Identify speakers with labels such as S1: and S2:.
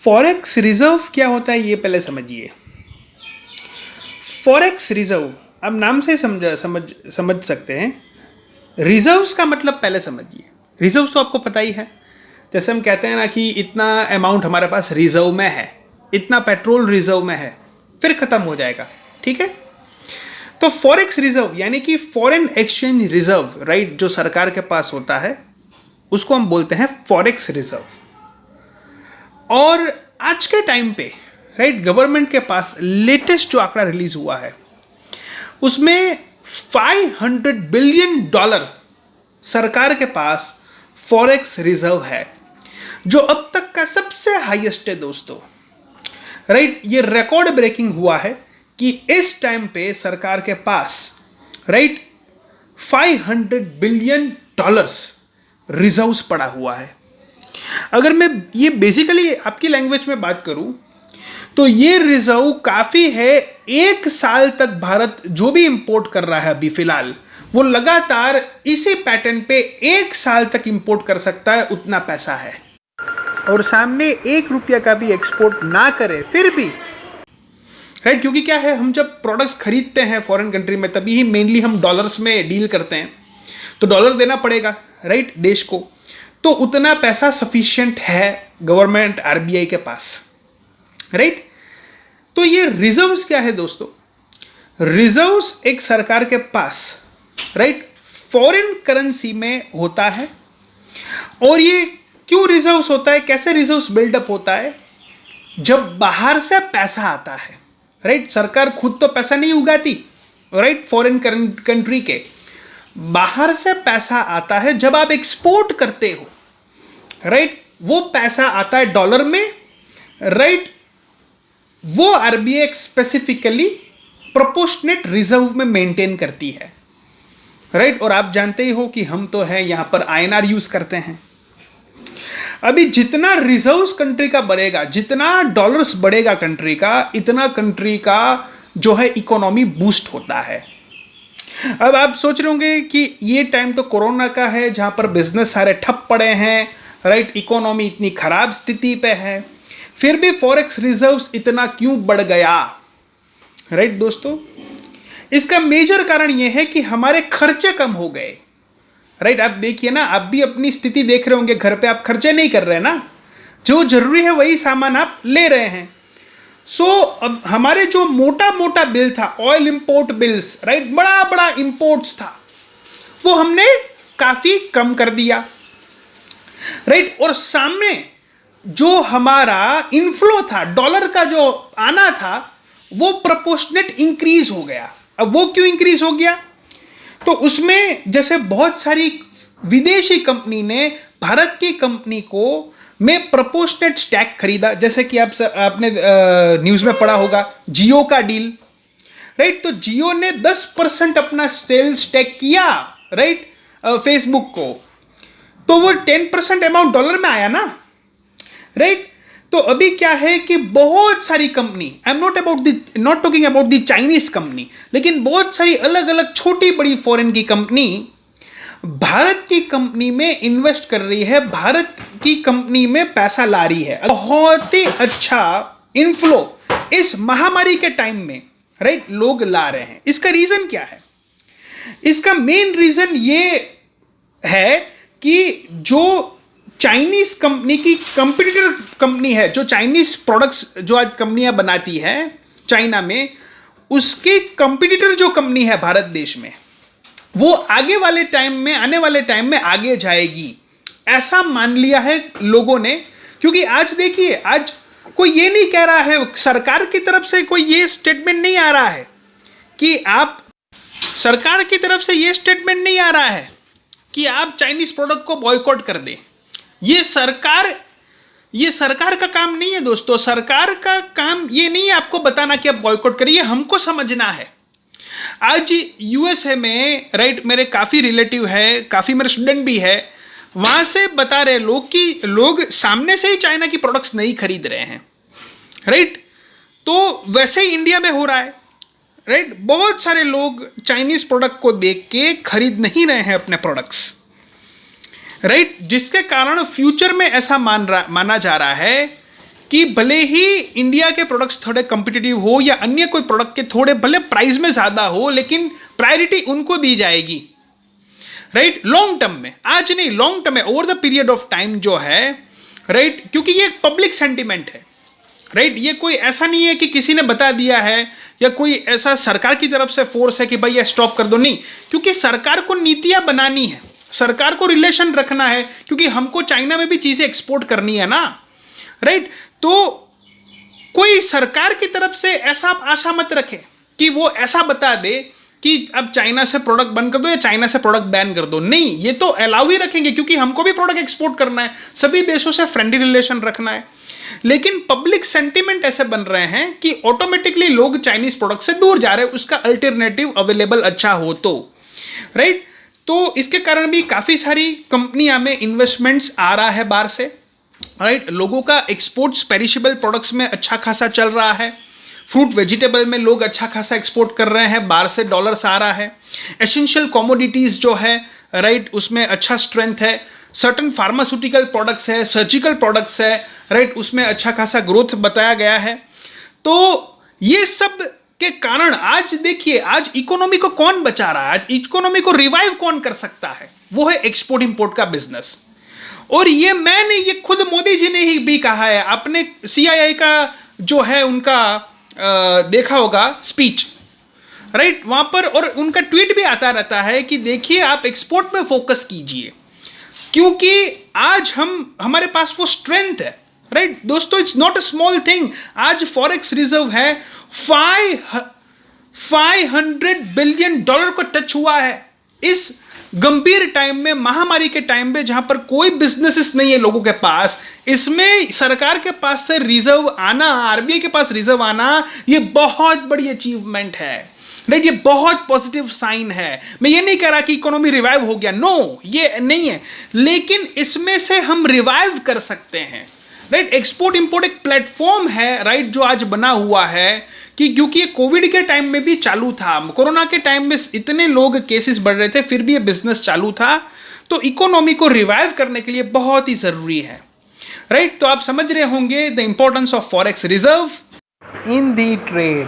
S1: Forex reserve क्या होता है ये पहले समझिए। फॉरेक्स रिजर्व आप नाम से समझ सकते हैं। रिजर्व्स का मतलब पहले समझिए। रिजर्व्स तो आपको पता ही है, जैसे हम कहते हैं ना कि इतना अमाउंट हमारे पास रिजर्व में है, इतना पेट्रोल रिजर्व में है, फिर खत्म हो जाएगा, ठीक है। तो फॉरेक्स रिजर्व यानी कि फॉरेन एक्सचेंज रिजर्व, राइट, जो सरकार के पास होता है उसको हम बोलते हैं फॉरेक्स रिजर्व। और आज के टाइम पे, राइट, गवर्नमेंट के पास लेटेस्ट जो आंकड़ा रिलीज हुआ है उसमें $500 बिलियन सरकार के पास फॉरेक्स रिजर्व है, जो अब तक का सबसे हाईएस्ट है दोस्तों, राइट। ये रिकॉर्ड ब्रेकिंग हुआ है कि इस टाइम पे सरकार के पास, राइट, $500 बिलियन रिजर्व्स पड़ा हुआ है। अगर मैं ये बेसिकली आपकी लैंग्वेज में बात करूं तो ये रिजर्व काफी है। एक साल तक भारत जो भी इंपोर्ट कर रहा है अभी फिलहाल, वो लगातार इसी पैटर्न पे एक साल तक इंपोर्ट कर सकता है, उतना पैसा है। और सामने ₹1 का भी एक्सपोर्ट ना करे फिर भी, राइट, क्योंकि क्या है, हम जब प्रोडक्ट्स खरीदते हैं फॉरेन कंट्री में तभी ही मेनली हम डॉलर्स में डील करते हैं, तो डॉलर देना पड़ेगा, राइट, देश को। तो उतना पैसा सफिशिएंट है गवर्नमेंट आरबीआई के पास, राइट। तो ये रिजर्व्स क्या है दोस्तों? रिजर्व्स एक सरकार के पास, राइट, फॉरेन करेंसी में होता है। और ये क्यों रिजर्व्स होता है, कैसे रिजर्व्स बिल्डअप होता है? जब बाहर से पैसा आता है, राइट, सरकार खुद तो पैसा नहीं उगाती, राइट, फॉरेन कंट्री के बाहर से पैसा आता है जब आप एक्सपोर्ट करते हो, राइट, वो पैसा आता है डॉलर में, राइट। वो आरबीआई स्पेसिफिकली प्रोपोर्शनेट रिजर्व में मेंटेन करती है, राइट। और आप जानते ही हो कि हम तो हैं यहां पर आईएनआर यूज करते हैं। अभी जितना रिजर्व्स कंट्री का बढ़ेगा, जितना डॉलर्स बढ़ेगा कंट्री का, इतना कंट्री का जो है इकोनॉमी बूस्ट होता है। अब आप सोच रहे होंगे कि ये टाइम तो कोरोना का है जहां पर बिजनेस सारे ठप पड़े हैं, राइट, इकोनॉमी इतनी खराब स्थिति पे है, फिर भी फॉरेक्स रिजर्व्स इतना क्यों बढ़ गया, राइट दोस्तों? इसका मेजर कारण यह है कि हमारे खर्चे कम हो गए, राइट। आप देखिए ना, आप भी अपनी स्थिति देख रहे होंगे, घर पे आप खर्चे नहीं कर रहे ना, जो जरूरी है वही सामान आप ले रहे हैं। अब हमारे जो मोटा मोटा बिल था, ऑयल इंपोर्ट बिल्स, राइट, बड़ा बड़ा इंपोर्ट्स था, वो हमने काफी कम कर दिया, राइट। और सामने जो हमारा इनफ्लो था, डॉलर का जो आना था, वो प्रोपोर्शनेट इंक्रीज हो गया। अब वो क्यों इंक्रीज हो गया? तो उसमें जैसे बहुत सारी विदेशी कंपनी ने भारत की कंपनी को में प्रोपोर्शनेट स्टैक खरीदा, जैसे कि आपने न्यूज में पढ़ा होगा जियो का डील, राइट। तो जियो ने 10% अपना सेल्स स्टैक किया, राइट, फेसबुक को, तो वो 10% अमाउंट डॉलर में आया ना, राइट। तो अभी क्या है कि बहुत सारी company, I am not talking about the Chinese company, लेकिन बहुत सारी अलग अलग छोटी बड़ी फॉरेन की कंपनी भारत की कंपनी में इन्वेस्ट कर रही है, भारत की कंपनी में पैसा ला रही है। बहुत ही अच्छा इनफ्लो इस महामारी के टाइम में, राइट, लोग ला रहे हैं। इसका रीजन क्या है? इसका मेन रीजन ये है कि जो चाइनीज कंपनी की कंपटीटर कंपनी है, जो चाइनीज प्रोडक्ट्स जो आज कंपनियां बनाती है चाइना में, उसकी कंपटीटर जो कंपनी है भारत देश में, वो आने वाले टाइम में आगे जाएगी, ऐसा मान लिया है लोगों ने। क्योंकि आज देखिए, आज कोई ये नहीं कह रहा है, सरकार की तरफ से कोई ये स्टेटमेंट नहीं आ रहा है कि आप, सरकार की तरफ से ये स्टेटमेंट नहीं आ रहा है कि आप चाइनीज प्रोडक्ट को बॉयकॉट कर दें। ये सरकार का काम नहीं है दोस्तों। सरकार का काम ये नहीं है आपको बताना कि आप बॉयकॉट करिए, हमको समझना है। आज यूएसए में, राइट, मेरे काफी रिलेटिव है, काफी मेरे स्टूडेंट भी है, वहां से बता रहे लोग कि लोग सामने से ही चाइना की प्रोडक्ट्स नहीं खरीद रहे हैं, राइट। तो वैसे ही इंडिया में हो रहा है, राइट। बहुत सारे लोग चाइनीज प्रोडक्ट को देख के खरीद नहीं रहे हैं अपने प्रोडक्ट्स, राइट, जिसके कारण फ्यूचर में ऐसा माना जा रहा है कि भले ही इंडिया के प्रोडक्ट्स थोड़े कम्पिटिटिव हो या अन्य कोई प्रोडक्ट के थोड़े भले प्राइस में ज़्यादा हो, लेकिन प्रायोरिटी उनको दी जाएगी, राइट, लॉन्ग टर्म में। आज नहीं, लॉन्ग टर्म में, over the period of time जो है, राइट, क्योंकि ये पब्लिक सेंटिमेंट है, राइट, ये कोई ऐसा नहीं है कि किसी ने बता दिया है या कोई ऐसा सरकार की तरफ से फोर्स है कि भाई ये स्टॉप कर दो, नहीं, क्योंकि सरकार को नीतियां बनानी है, सरकार को रिलेशन रखना है, क्योंकि हमको चाइना में भी चीजें एक्सपोर्ट करनी है ना, राइट। तो कोई सरकार की तरफ से ऐसा आशा मत रखे कि वो ऐसा बता दे कि अब चाइना से प्रोडक्ट बंद कर दो या चाइना से प्रोडक्ट बैन कर दो, नहीं, ये तो अलाउ ही रखेंगे, क्योंकि हमको भी प्रोडक्ट एक्सपोर्ट करना है, सभी देशों से फ्रेंडली रिलेशन रखना है। लेकिन पब्लिक सेंटीमेंट ऐसे बन रहे हैं कि ऑटोमेटिकली लोग चाइनीज प्रोडक्ट से दूर जा रहे हैं, उसका अल्टरनेटिव अवेलेबल अच्छा हो तो, राइट। तो इसके कारण भी काफी सारी कंपनियां में इन्वेस्टमेंट्स आ रहा है बाहर से, राइट। लोगों का एक्सपोर्ट्स पेरिशेबल प्रोडक्ट्स में अच्छा खासा चल रहा है, फ्रूट वेजिटेबल में लोग अच्छा खासा एक्सपोर्ट कर रहे हैं, बाहर से डॉलर्स आ रहा है। एसेंशियल कमोडिटीज जो है, राइट, उसमें अच्छा स्ट्रेंथ है। सर्टन फार्मास्यूटिकल प्रोडक्ट्स है, सर्जिकल प्रोडक्ट्स है, राइट, उसमें अच्छा खासा ग्रोथ बताया गया है। तो ये सब के कारण आज देखिए, आज इकोनॉमी को कौन बचा रहा है, आज इकोनॉमी को रिवाइव कौन कर सकता है, वो है एक्सपोर्ट इंपोर्ट का बिजनेस। और ये मैंने, ये खुद मोदी जी ने ही भी कहा है, आपने CII का जो है उनका देखा होगा स्पीच, राइट, वहां पर, और उनका ट्वीट भी आता रहता है कि देखिए आप एक्सपोर्ट में फोकस कीजिए, क्योंकि आज हमारे पास वो स्ट्रेंथ है, राइट। दोस्तों, it's not a small thing, आज फॉरेक्स रिजर्व है 500 बिलियन डॉलर को टच हुआ है इस गंभीर टाइम में, महामारी के टाइम में, जहां पर कोई बिजनेसेस नहीं है लोगों के पास। इसमें सरकार के पास से रिजर्व आना, RBI के पास रिजर्व आना, ये बहुत बड़ी अचीवमेंट है, राइट, ये बहुत पॉजिटिव साइन है। मैं ये नहीं कह रहा कि इकोनॉमी रिवाइव हो गया, नो, ये नहीं है, लेकिन इसमें से हम रिवाइव कर सकते हैं, राइट। एक्सपोर्ट इंपोर्ट एक प्लेटफॉर्म है, राइट, जो आज बना हुआ है कि क्योंकि ये कोविड के टाइम में भी चालू था, कोरोना के टाइम में इतने लोग केसेस बढ़ रहे थे, फिर भी ये बिजनेस चालू था। तो इकोनॉमी को रिवाइव करने के लिए बहुत ही जरूरी है, राइट। तो आप समझ रहे होंगे the importance of forex reserve in the trade.